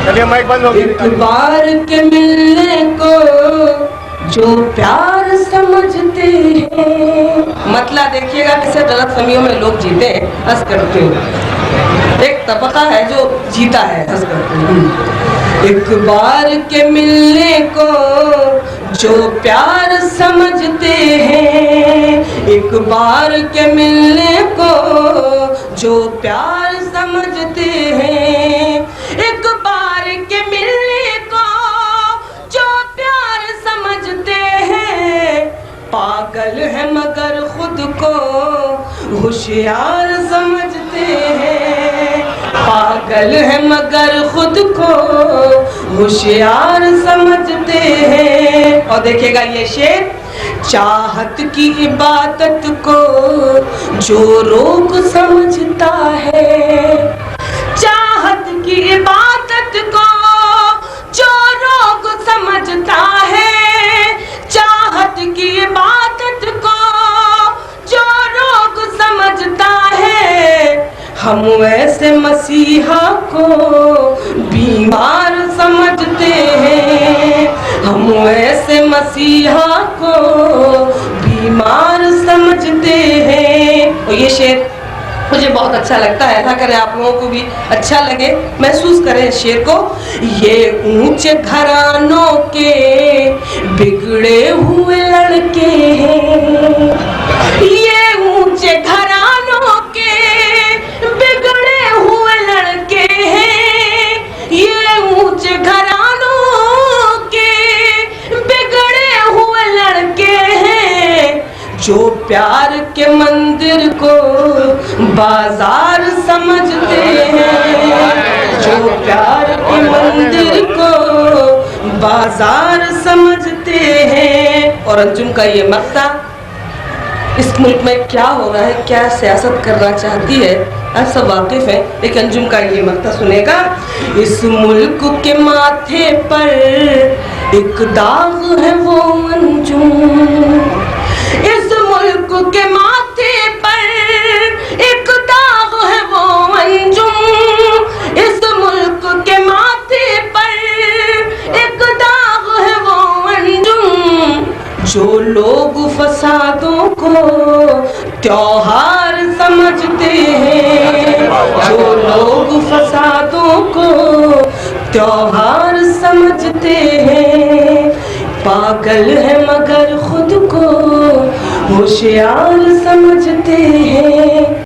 چلیے مائک بند ہو گیا. ایک بار کے ملنے کو جو پیار سمجھتے ہیں. مطلع دیکھیے گا کسے غلط فہمیوں میں لوگ جیتے ہیں ہنس کرتے ہیں. ایک طبقہ ہے جو جیتا ہے ہنس کرتے ہیں. ایک بار کے ملنے کو جو پیار سمجھتے ہیں. ایک بار کے ملنے کو جو پیار سمجھتے ہیں. ایک بار کے ملنے کو جو پیار سمجھتے ہیں. پاگل ہے مگر خود کو ہوشیار سمجھتے ہیں. پاگل ہے مگر خود کو ہوشیار سمجھتے ہیں. اور دیکھیے گا یہ شعر. چاہت کی عبادت کو جو روگ سمجھتا ہے. چاہت کی عبادت کو جو روگ سمجھتا ہے. چاہت کی عبادت کو جو روگ سمجھتا ہے. ہم ایسے مسیحا کو بیمار سمجھتے ہیں. ہم ایسے مسیحا کو بیمار سمجھتے ہیں. اور یہ شعر مجھے بہت اچھا لگتا ہے. ایسا کریں آپ لوگوں کو بھی اچھا لگے, محسوس کریں اس شعر کو. یہ اونچے گھرانوں کے بگڑے ہوئے لڑکے ہیں. یہ اونچے گھرانوں کے بگڑے ہوئے لڑکے ہیں. یہ اونچے گھرانوں کے بگڑے ہوئے لڑکے ہیں. جو پیار کے مندر کو بازار سمجھتے ہیں. جو پیار کے مندر کو بازار سمجھتے ہیں. اور انجم کا یہ مقطع اس ملک میں کیا ہو رہا ہے, کیا سیاست کرنا چاہتی ہے, آپ سب واقف ہیں. لیکن انجم کا یہ مقطع سنے گا. اس ملک کے ماتھے پر ایک داغ ہے وہ انجم. اس ملک کے ماتھے پر ایک داغ ہے وہ انجم. اس ملک کے ماتھے پر ایک داغ ہے وہ انجم. جو لوگ فسادوں کو تیوہار سمجھتے ہیں. جو لوگ فسادوں کو تیوہار سمجھتے ہیں. پاگل ہے مگر خود کو ہوشیار سمجھتے ہیں.